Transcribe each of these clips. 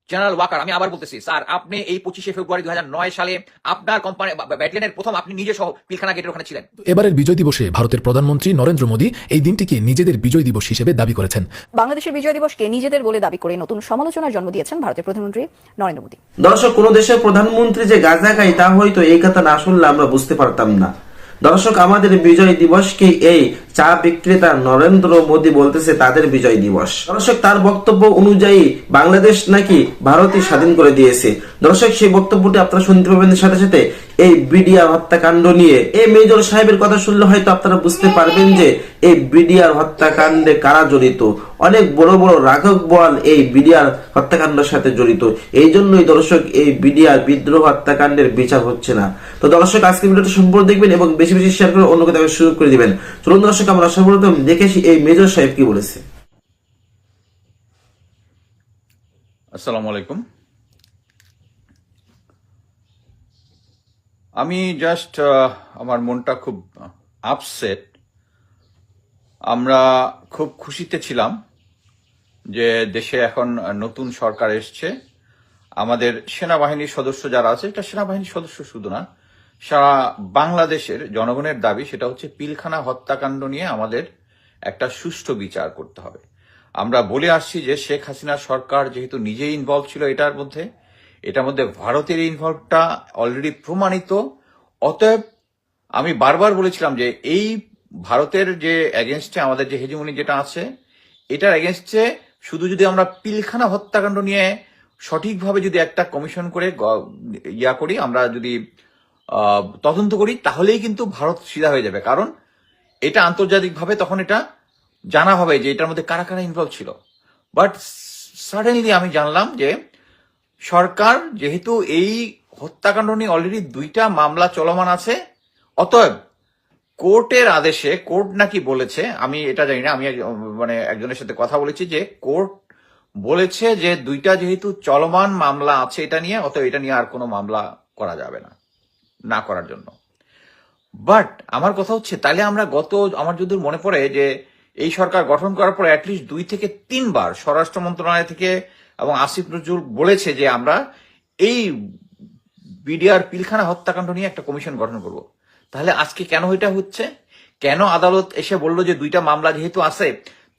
General Waker, আমি আবার বলতেছি স্যার, আপনি এই 25শে ফেব্রুয়ারি 2009 সালে আপনার কোম্পানি ব্যাটালিয়নের প্রথম আপনি নিজে সহ পিলখানা গেটের ওখানে ছিলেন। এবারের বিজয় দিবসে ভারতের প্রধানমন্ত্রী নরেন্দ্র মোদী এই দিনটিকে নিজেদের বিজয় দিবস হিসেবে দাবি করেছেন। বাংলাদেশের বিজয় দিবসকে নিজেদের বলে দাবি করে নতুন সমালোচনার জন্ম দিয়েছেন ভারতের প্রধানমন্ত্রী নরেন্দ্র মোদী। দর্শক, কোন দেশের প্রধানমন্ত্রী যে গাঁজা খায় তা হয়তো এই কথা না শুনলে আমরা বুঝতে পারতাম না। দর্শক, আমাদের বিজয় দিবসকে এই চা বিক্রেতা নরেন্দ্র মোদী বলতেছে তাদের বিজয় দিবস। দর্শক, তার বক্তব্য অনুযায়ী বাংলাদেশ নাকি ভারতই স্বাধীন করে দিয়েছে। দর্শক, সেই বক্তব্যটি আপনারা শুনতে পাবেন। সাথে সাথে এই বিডিআর হত্যাকাণ্ড নিয়ে এই মেজর সাহেবের কথা শুনলে হয়তো আপনারা বুঝতে পারবেন যে এই বিডিআর হত্যাকাণ্ডে কারা জড়িত। অনেক বড় বড় রাঘব বোয়াল এই বিডিআর হত্যাকাণ্ডের সাথে জড়িত। এই জন্যই দর্শক এই বিডিআর বিদ্রোহ হত্যাকাণ্ডের বিচার হচ্ছে না। তো দর্শক, আজকে ভিডিওটা সম্পূর্ণ দেখবেন এবং বেশি বেশি শেয়ার করে অন্যকে দেখার সুযোগ করে দিবেন। চলুন দর্শক, আমরা সর্বপ্রথম দেখেছি এই মেজর সাহেব কি বলেছে। আসসালামু আলাইকুম। আমি জাস্ট আমার মনটা খুব আপসেট। আমরা খুব খুশিতে ছিলাম যে দেশে এখন নতুন সরকার এসছে। আমাদের সেনাবাহিনীর সদস্য যারা আছে, এটা সেনাবাহিনীর সদস্য শুধু না, সারা বাংলাদেশের জনগণের দাবি সেটা হচ্ছে পিলখানা হত্যাকাণ্ড নিয়ে আমাদের একটা সুষ্ঠু বিচার করতে হবে। আমরা বলে আসছি যে শেখ হাসিনা সরকার যেহেতু নিজেই ইনভলভ ছিল এটার মধ্যে ভারতের ইনভলভটা অলরেডি প্রমাণিত। অতএব আমি বারবার বলেছিলাম যে এই ভারতের যে এগেনস্টে আমাদের যে হেজিমনি যেটা আছে, এটার এগেনস্টে শুধু যদি আমরা পিলখানা হত্যাকাণ্ড নিয়ে সঠিকভাবে যদি একটা কমিশন করে করি, আমরা যদি তদন্ত করি, তাহলেই কিন্তু ভারত সিধা হয়ে যাবে। কারণ এটা আন্তর্জাতিকভাবে তখন এটা জানা হবে যে এটার মধ্যে কারা কারা ইনভলভ ছিল। বাট সাডেনলি আমি জানলাম যে সরকার যেহেতু এই হত্যাকাণ্ড নিয়ে অলরেডি 2টা মামলা চলমান আছে, অতএব কোর্টের আদেশে, কোর্ট নাকি বলেছে, আমি এটা জানি না, আমি একজনের সাথে কথা বলেছি যে কোর্ট বলেছে যে 2টা যেহেতু চলমান মামলা আছে এটা নিয়ে, অতএব এটা নিয়ে আর কোনো মামলা করা যাবে না করার জন্য। বাট আমার কথা হচ্ছে, তাহলে আমরা আমার যদি মনে পড়ে যে এই সরকার গঠন করার পর অ্যাটলিস্ট 2 থেকে 3 বার স্বরাষ্ট্র মন্ত্রণালয় থেকে এবং আসিফ নজরুল বলেছে যে আমরা এই বিডিআর পিলখানা হত্যাকাণ্ড নিয়ে একটা কমিশন গঠন করব। তাহলে আজকে কেন এটা হচ্ছে? কেন আদালত এসে বলল যে 2টা মামলা যেহেতু আছে,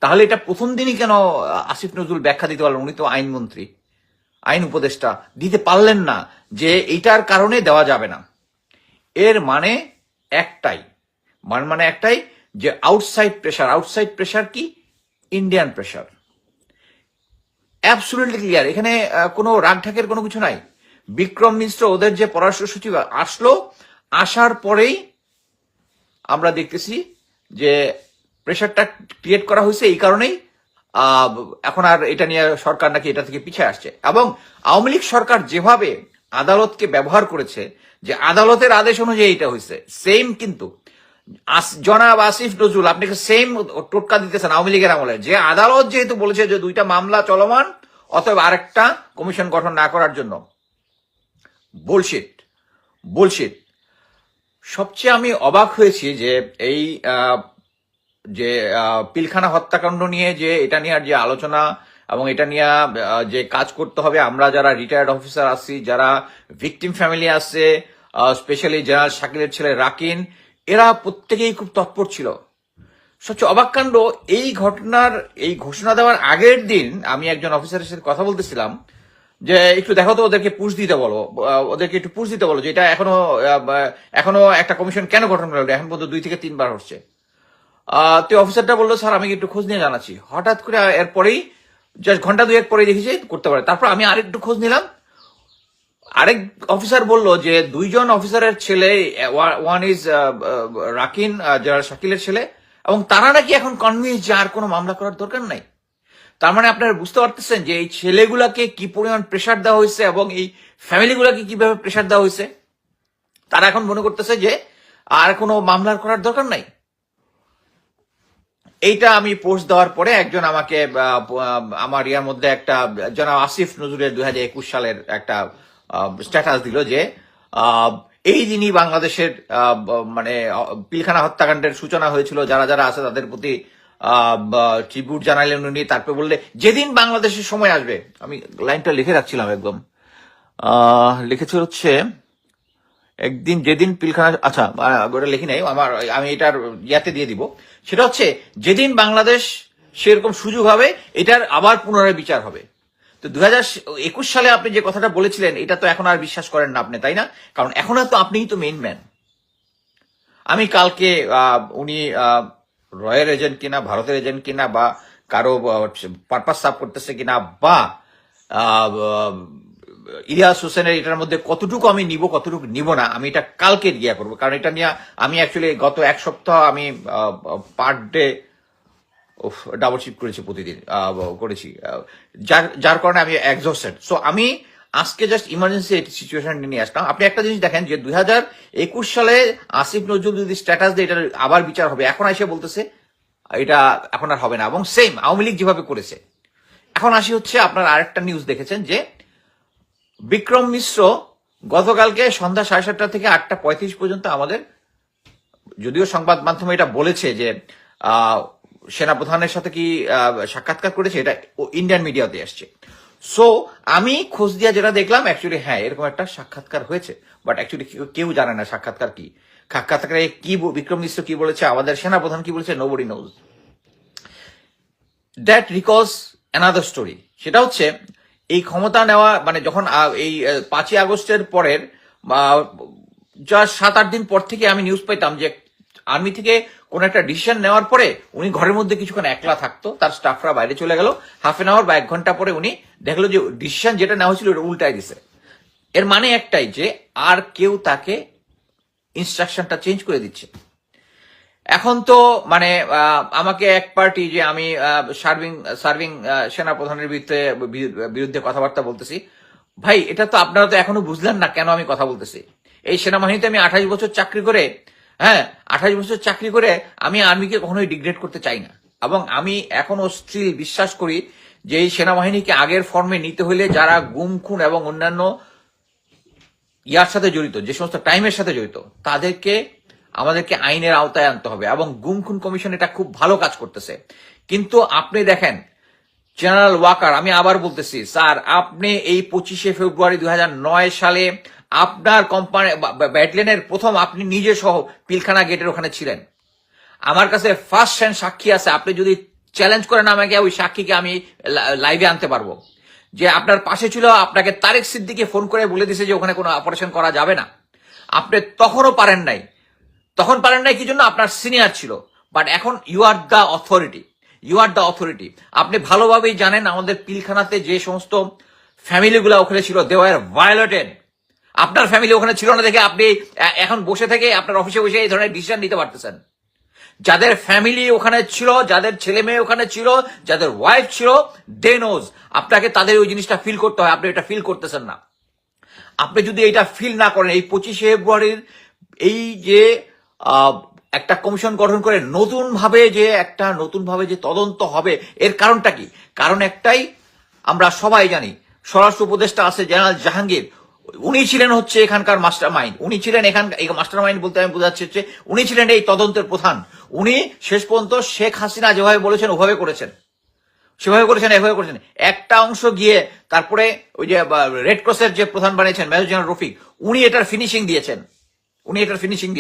তাহলে এটা প্রথম দিনই কেন আসিফ নজরুল ব্যাখ্যা দিতে পারলেন? উনি তো আইনমন্ত্রী, আইন উপদেষ্টা, দিতে পারলেন না যে এইটার কারণে দেওয়া যাবে না। এর মানে একটাই যে আউটসাইড প্রেশার কি? Indian pressure. Absolutely clear. এখানে কোনো রাগঢাকের কোনো কিছু নাই। বিক্রম মিশ্র, ওদের যে পররাষ্ট্র সচিব আসলো, আসার পরেই আমরা দেখতেছি যে প্রেশারটা ক্রিয়েট করা হয়েছে। এই কারণেই এখন আর এটা নিয়ে সরকার নাকি এটা থেকে পিছিয়ে আসছে। এবং আওয়ামী লীগ সরকার যেভাবে আদালতকে ব্যবহার করেছে, যে আদালতের আদেশ অনুযায়ী এটা হয়েছে, সেম কিন্তু জনাব আসিফ নজরুল আপনাকে সেম টোটকা দিতেছেন আওয়ামী লীগের আমলে, যে আদালত যেহেতু বলেছে যে 2টা মামলা চলমান, অতএব আরেকটা কমিশন গঠন না করার জন্য। বুলশিট। সবচেয়ে আমি অবাক হয়েছি যে এই যে পিলখানা হত্যাকাণ্ড নিয়ে যে এটা নিয়ে যে আলোচনা এবং এটা নিয়ে যে কাজ করতে হবে, আমরা যারা রিটায়ার্ড অফিসার আছি, যারা ভিকটিম ফ্যামিলি আছে, স্পেশালি জেনারেল শাকিলের ছেলে রাকিন, এরা প্রত্যেকেই খুব তৎপর ছিল। সবচেয়ে অবাক কাণ্ড, এই ঘটনার এই ঘোষণা দেওয়ার আগের দিন আমি একজন অফিসারের সাথে কথা বলতেছিলাম যে একটু দেখো তো, ওদেরকে একটু পুশ দিতে বলো যে এটা এখনো একটা কমিশন কেন গঠন করা হলো, এখন পর্যন্ত 2 থেকে 3 বার হচ্ছে। তো অফিসারটা বললো স্যার আমি একটু খোঁজ নিয়ে জানাচ্ছি। হঠাৎ করে এরপরেই জাস্ট ঘন্টা 2-1 পরে দেখেছি করতে পারে। তারপর আমি আরেকটু খোঁজ নিলাম, আরেক অফিসার বলল যে 2জন অফিসারের ছেলে, ওয়ান ইজ রাকিন, যারা শাকিলের ছেলে, এবং তারা নাকি এখন কনভিন্স যে আর কোনো মামলা করার দরকার নাই। তার মানে আপনারা বুঝতে পারতেছেন যে এই ছেলেগুলাকে কি পরিমাণ প্রেশার দেওয়া হয়েছে এবং এই ফ্যামিলিগুলাকে কিভাবে প্রেশার দেওয়া হয়েছে। তারা এখন মনে করতেছে যে আর কোনো মামলার করার দরকার নাই। এইটা আমি পোস্ট দেওয়ার পরে একজন আমাকে আমার ইয়ার মধ্যে একটা জনাব আসিফ নজরুলের 2021 সালের একটা স্ট্যাটাস দিল যে এই দিনই বাংলাদেশের পিলখানা হত্যাকাণ্ডের সূচনা হয়েছিল, যারা যারা আছে তাদের প্রতি ট্রিবিউট জানালেন উনি। তারপরে বললে যেদিন বাংলাদেশের সময় আসবে, আমি লাইনটা লিখে রাখছিলাম একদম, লিখেছে হচ্ছে একদিন যেদিন পিলখানা, আচ্ছা ওটা লিখি নাই, আমি এটার ইয়াতে দিয়ে দিব। সেটা হচ্ছে যেদিন বাংলাদেশ সেরকম সুযোগ হবে, এটার আবার পুনরায় বিচার হবে। তো 2021 সালে আপনি যে কথাটা বলেছিলেন, এটা তো এখন আর বিশ্বাস করেন না আপনি, তাই না? কারণ এখন তো আপনিই তো মেইন ম্যান। আমি কালকে উনি রয়ের এজেন্ট কিনা, ভারতের এজেন্ট কিনা, বা কারো পারপাস সার্ভ করতেছে কিনা, বা ইলিয়াস হোসেনের এটার মধ্যে কতটুকু আমি নিব কতটুকু নিব না, আমি এটা কালকে গিয়া করবো। কারণ এটা নিয়ে আমি অ্যাকচুয়ালি গত এক সপ্তাহ আমি পার ডে ডাবল শিফট করেছি, প্রতিদিন করেছি, যার কারণে আমি এক্সস্টেড। সো আমি আজকে জাস্ট ইমার্জেন্সি সিচুয়েশন নিয়ে আসলাম। আপনি একটা জিনিস দেখেন যে 2021 সালে আসিফ নজরুল যদি স্ট্যাটাস দিয়ে এটার আবার বিচার হবে, এখন এসে বলতেছে এটা এখন আর হবে না, এবং সেম আওয়ামী লীগ যেভাবে করেছে। এখন আসি হচ্ছে আপনার আরেকটা নিউজ দেখেছেন যে বিক্রম মিশ্র গতকালকে সন্ধ্যা 7:30 থেকে 8:35 পর্যন্ত আমাদের, যদিও সংবাদ মাধ্যমে এটা বলেছে যে সেনাপ্রধানের সাথে কি সাক্ষাৎকার করেছে, এটা ইন্ডিয়ান মিডিয়াতে আসছে। সো আমি খোঁজ দিয়া যেটা দেখলাম, অ্যাকচুয়ালি হ্যাঁ এরকম একটা সাক্ষাৎকার হয়েছে, বাট অ্যাকচুয়ালি কেউ জানে না সাক্ষাৎকার কি। সাক্ষাৎকারে কি বিক্রম মিশ্র কি বলেছে, আমাদের সেনাপ্রধান কি বলেছে, nobody nose. That recalls another story. সেটা হচ্ছে এই ক্ষমতা নেওয়া মানে যখন এই 5ই আগস্টের পরের যা 7-8 দিন পর থেকে আমি নিউজ পাইতাম যে আর্মি থেকে কোন একটা ডিসিশন নেওয়ার পরে উনি ঘরের মধ্যে কিছুক্ষণ একলা থাকতো, তার স্টাফরা বাইরে চলে গেল, হাফ এন আওয়ার বা 1 ঘন্টা পরে উনি দেখলো যে ডিসিশন যেটা নেওয়া হয়েছিল ওটা উল্টাই দিছে। এর মানে একটাই যে আর কেউ তাকে ইনস্ট্রাকশনটা চেঞ্জ করে দিচ্ছে। এখন তো মানে আমাকে এক পার্টি যে আমি সার্ভিং সেনাপ্রধানের বিরুদ্ধে কথাবার্তা বলতেছি, ভাই এটা তো আপনারা তো এখনো বুঝলেন না কেন আমি কথা বলতেছি। এই সেনাবাহিনীতে আমি 28 বছর চাকরি করে, 28 বছর চাকরি করে আমি আর্মিকে কখনোই ডিগ্রেড করতে চাই না, এবং আমি এখনো স্টিল বিশ্বাস করি যে এই সেনাবাহিনীকে আগের ফর্মে নিতে হলে যারা গুম খুন এবং অন্যান্য ইয়ার সাথে জড়িত, যে সমস্ত টাইমের সাথে জড়িত, আমাদেরকে আইনের আওতায় আনতে হবে, এবং গুম খুন কমিশন এটা খুব ভালো কাজ করতেছে। কিন্তু আপনি দেখেন জেনারেল ওয়াকার, আমি আবার বলতেছি স্যার, আপনি এই 25শে ফেব্রুয়ারি 2009 সালে আপনার কোম্পানি ব্যাটালিয়নের প্রথম আপনি নিজে সহ পিলখানা গেটের ওখানে ছিলেন। আমার কাছে ফার্স্ট হ্যান্ড সাক্ষী আছে, আপনি যদি চ্যালেঞ্জ করেন আমাকে, ওই সাক্ষীকে আমি লাইভে আনতে পারবো, যে আপনার পাশে ছিল, আপনাকে তারেক সিদ্দিকে ফোন করে বলে দিছে যে ওখানে কোনো অপারেশন করা যাবে না। আপনি তখনও পারেন নাই, কি জন্য? আপনার সিনিয়র ছিল। বাট এখন ইউ আর দ্য অথরিটি। আপনি ভালোভাবেই জানেন আমাদের পিলখানাতে যে সমস্ত ফ্যামিলিগুলো ওখানে ছিল, দে ওয়ার ভায়োলেটেড। আপনার ফ্যামিলি ওখানে ছিল না দেখে আপনি এখন বসে থেকে আপনার অফিসে বসে এই ধরনের ডিসিশন নিতে পারতেছেন। যাদের ফ্যামিলি ওখানে ছিল, যাদের ছেলে মেয়ে ওখানে ছিল, যাদের ওয়াইফ ছিল, দে নোজ। আপনাকে তাদের ওই জিনিসটা ফিল করতে হয়, আপনি এটা ফিল করতেছেন না। আপনি যদি এটা ফিল না করেন, এই 25শে ফেব্রুয়ারির এই যে একটা কমিশন গঠন করে নতুন ভাবে যে তদন্ত হবে, এর কারণটা কি? কারণ একটাই, আমরা সবাই জানি স্বরাষ্ট্র উপদেষ্টা আছে জেনারেল জাহাঙ্গীর, উনি ছিলেন হচ্ছে এখানকার মাস্টার মাইন্ড। উনি ছিলেন এই মাস্টার মাইন্ড বলতে আমি বোঝাচ্ছি হচ্ছে উনি ছিলেন এই তদন্তের প্রধান। উনি শেষ পর্যন্ত শেখ হাসিনা যেভাবে বলেছেন ওভাবে করেছেন, এভাবে করেছেন। একটা অংশ গিয়ে তারপরে ওই যে রেড ক্রসের যে প্রধান বানিয়েছেন মেজর জেনারেল রফিক, উনি এটার ফিনিশিং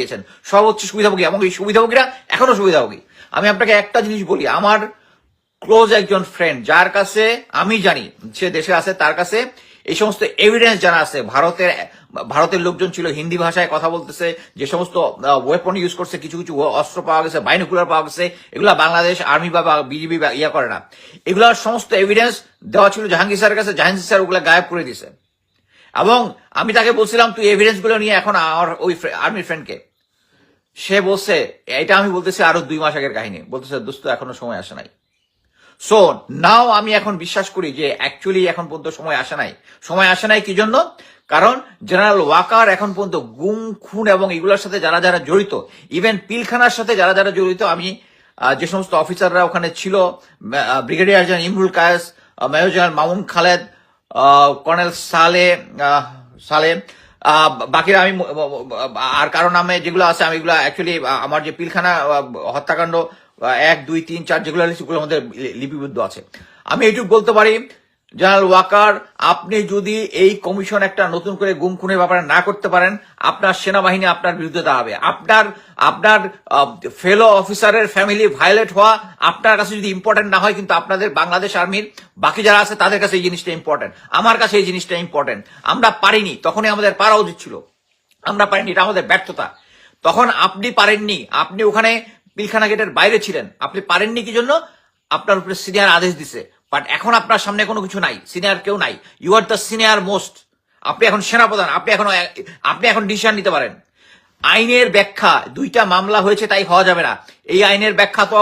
দিয়েছেন। সব হচ্ছে সুবিধাভোগী, এবং এই সুবিধাভোগীরা এখনো সুবিধাভোগী। আমি আপনাকে একটা জিনিস বলি, আমার ক্লোজ একজন ফ্রেন্ড, যার কাছে আমি জানি সে দেশে আছে, তার কাছে এই সমস্ত এভিডেন্স জানা আছে। ভারতের লোকজন ছিল, হিন্দি ভাষায় কথা বলতেছে, যে সমস্ত ওয়েপন ইউজ করছে, কিছু অস্ত্র পাওয়া গেছে, বাইনোকুলার পাওয়া গেছে, এগুলা বাংলাদেশ আর্মি বা বিজিবি ইয়া করে না। এগুলার সমস্ত এভিডেন্স দেওয়া ছিল জাহাঙ্গীর স্যারের কাছে, জাহাঙ্গীর স্যার ওগুলা গায়েব করে দিয়েছে। এবং আমি তাকে বলছিলাম তুই এভিডেন্স গুলো নিয়ে এখন আমার ওই আর্মি ফ্রেন্ডকে, সে বলছে এটা আমি বলতেছি আরো 2 মাস আগের কাহিনী, বলতেছে দোস্ত এখনো সময় আসে নাই। সো নাও আমি এখন বিশ্বাস করি যে অ্যাকচুয়ালি এখন পর্যন্ত সময় আসে নাই। কি জন্য? কারণ জেনারেল ওয়াকার এখন পর্যন্ত গুম খুন এবং এগুলোর সাথে যারা যারা জড়িত, ইভেন পিলখানার সাথে যারা যারা জড়িত, আমি যে সমস্ত অফিসাররা ওখানে ছিল, brigadier general Imrul Kayes, major general Mamun Khaled, colonel Saleh, বাকিরা আমি আর কারো নামে যেগুলো আছে আমি এগুলো অ্যাকচুয়ালি আমার যে পিলখানা হত্যাকাণ্ড 1, 2, 3, 4 যেগুলো সেগুলোর মধ্যে লিপিবদ্ধ আছে। আমি এইটুকু বলতে পারি, জেনারেল ওয়াকার, আপনি যদি এই কমিশন একটা নতুন করে গুম খুনের ব্যাপারে না করতে পারেন, আপনার সেনাবাহিনী আপনার বিরুদ্ধে দাঁড়াবে। আপনার ফেলো অফিসারের ফ্যামিলি ভায়োলেট হওয়া আপনার কাছে যদি ইম্পর্টেন্ট না হয়, কিন্তু আপনাদের বাংলাদেশ আর্মির বাকি যারা আছে তাদের কাছে এই জিনিসটা ইম্পর্টেন্ট। আমার কাছে এই জিনিসটা ইম্পর্টেন্ট। আমরা পারিনি, তখনই আমাদের পারা উচিত ছিল। আমরা পারিনি, এটা আমাদের ব্যর্থতা। তখন আপনি পারেননি, আপনি ওখানে পিলখানা গেটের বাইরে ছিলেন। আপনি পারেননি কি জন্য? আপনার উপরে সিনিয়র আদেশ দিছে। বাট এখন আপনার সামনে কোনো কিছু নাই, সিনিয়র কেউ নাই। You are the senior most. আপনি এখন সেনাপ্রধান, আপনি এখন ডিসিশন নিতে পারেন। আইনের ব্যাখ্যা, 2টা মামলা হয়েছে তাই হওয়া যাবে না। এই আইনের ব্যাখ্যা তো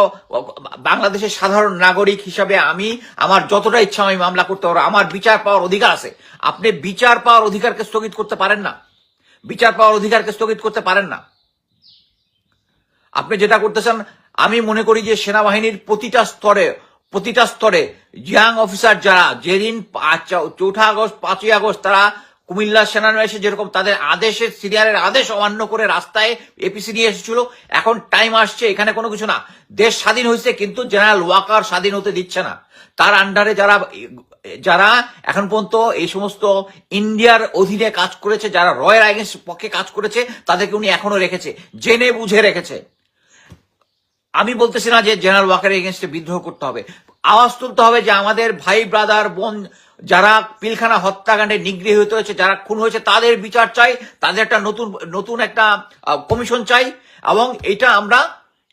বাংলাদেশের সাধারণ নাগরিক হিসাবে আমি আমার যতটা ইচ্ছা আমি মামলা করতে পারবো। আমার বিচার পাওয়ার অধিকার আছে। আপনি বিচার পাওয়ার অধিকারকে স্থগিত করতে পারেন না। বিচার পাওয়ার অধিকারকে স্থগিত করতে পারেন না। আপনি যেটা করতেছেন, আমি মনে করি যে সেনাবাহিনীর প্রতিটা স্তরে ইয়াং অফিসার যারা যেদিন 4 আগস্ট 5ই আগস্ট তারা কুমিল্লা সেনানিবাসে যেরকম তাদের আদেশের সিনিয়রের আদেশ অমান্য করে রাস্তায় এপিসি নিয়ে এসেছিল, এখন টাইম আসছে, এখানে কোনো কিছু না। দেশ স্বাধীন হয়েছে, কিন্তু জেনারেল ওয়াকার স্বাধীন হতে দিচ্ছে না। তার আন্ডারে যারা এখন পর্যন্ত এই সমস্ত ইন্ডিয়ার অধীনে কাজ করেছে, যারা রয়ের আইনের পক্ষে কাজ করেছে, তাদেরকে উনি এখনো রেখেছে, জেনে বুঝে রেখেছে। আমি বলতেছি না যে জেনারেল ওয়াকারের এগেনস্টে বিদ্রোহ করতে হবে, আওয়াজ তুলতে হবে যে আমাদের ভাই ব্রাদার বোন যারা পিলখানা হত্যাকাণ্ডে নিগৃহীত হয়েছে, যারা খুন হয়েছে, তাদের বিচার চাই, তাদের একটা নতুন একটা কমিশন চাই, এবং এটা আমরা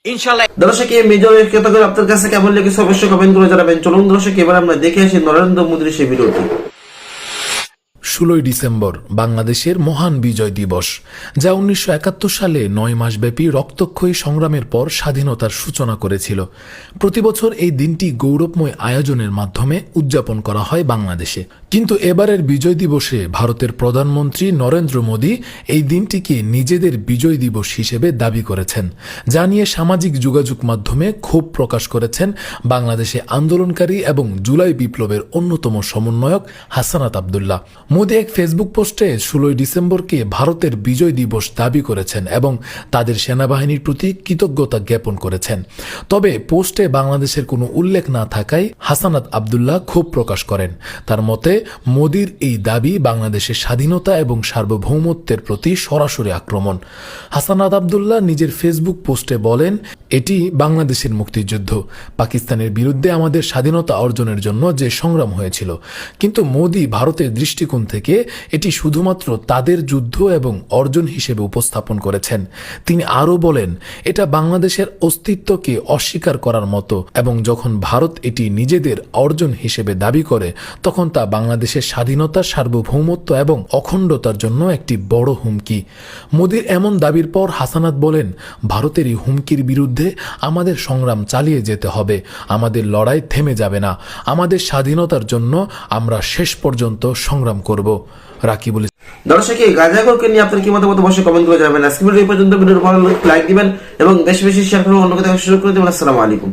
ইনশাল্লাহ। দর্শক, এই মেজরের কথাগুলো আপনার কাছে কেমন লেগেছে অবশ্যই কমেন্ট করে জানাবেন। চলুন দর্শক, এবার আমরা দেখে আসি নরেন্দ্র মোদীর সেই ভিডিওটি। 16 ডিসেম্বর বাংলাদেশের মহান বিজয় দিবস, যা 1971 সালে 9 মাসব্যাপী রক্তক্ষয়ী সংগ্রামের পর স্বাধীনতার সূচনা করেছিল। প্রতিবছর এই দিনটি গৌরবময় আয়োজনের মাধ্যমে উদযাপন করা হয় বাংলাদেশে। কিন্তু এবারের বিজয় দিবসে ভারতের প্রধানমন্ত্রী নরেন্দ্র মোদী এই দিনটিকে নিজেদের বিজয় দিবস হিসেবে দাবি করেছেন, যা নিয়ে সামাজিক যোগাযোগ মাধ্যমে ক্ষোভ প্রকাশ করেছেন বাংলাদেশে আন্দোলনকারী এবং জুলাই বিপ্লবের অন্যতম সমন্বয়ক হাসানাত আব্দুল্লাহ। মোদী এক ফেসবুক পোস্টে 16 ডিসেম্বরকে ভারতের বিজয় দিবস দাবি করেছেন এবং তাদের সেনাবাহিনীর প্রতি কৃতজ্ঞতা জ্ঞাপন করেছেন। তবে পোস্টে বাংলাদেশের কোনো উল্লেখ না থাকায় হাসানাত আব্দুল্লাহ ক্ষোভ প্রকাশ করেন। তার মতে, মোদীর এই দাবি বাংলাদেশের স্বাধীনতা এবং সার্বভৌমত্বের প্রতি সরাসরি আক্রমণ। হাসানাত আব্দুল্লাহ নিজের ফেসবুক পোস্টে বলেন, এটি বাংলাদেশের মুক্তিযুদ্ধ, পাকিস্তানের বিরুদ্ধে আমাদের স্বাধীনতা অর্জনের জন্য যে সংগ্রাম হয়েছিল। কিন্তু মোদী ভারতের দৃষ্টিকোণ থেকে এটি শুধুমাত্র তাদের যুদ্ধ এবং অর্জন হিসেবে উপস্থাপন করেছেন। তিনি আরও বলেন, এটা বাংলাদেশের অস্তিত্বকে অস্বীকার করার মতো, এবং যখন ভারত এটি নিজেদের অর্জন হিসেবে দাবি করে, তখন তা বাংলাদেশের স্বাধীনতা, সার্বভৌমত্ব এবং অখণ্ডতার জন্য একটি বড় হুমকি। মোদীর এমন দাবির পর হাসানাত বলেন, ভারতের এই হুমকির বিরুদ্ধে আমাদের সংগ্রাম চালিয়ে যেতে হবে, আমাদের লড়াই থেমে যাবে না, আমাদের স্বাধীনতার জন্য আমরা শেষ পর্যন্ত সংগ্রাম করব। রাকিবুল দর্শক, এই গাজাগরকে নিয়ে আপনার কি মতামত অবশ্যই কমেন্ট করে জানাবেন। আজকে ভিডিও এই পর্যন্ত। ভিডিওর ভালো লাগলে লাইক দিবেন এবং বেশি বেশি শেয়ার করে অন্যকে দেখার সুযোগ করে দেবেন। আসসালামু আলাইকুম।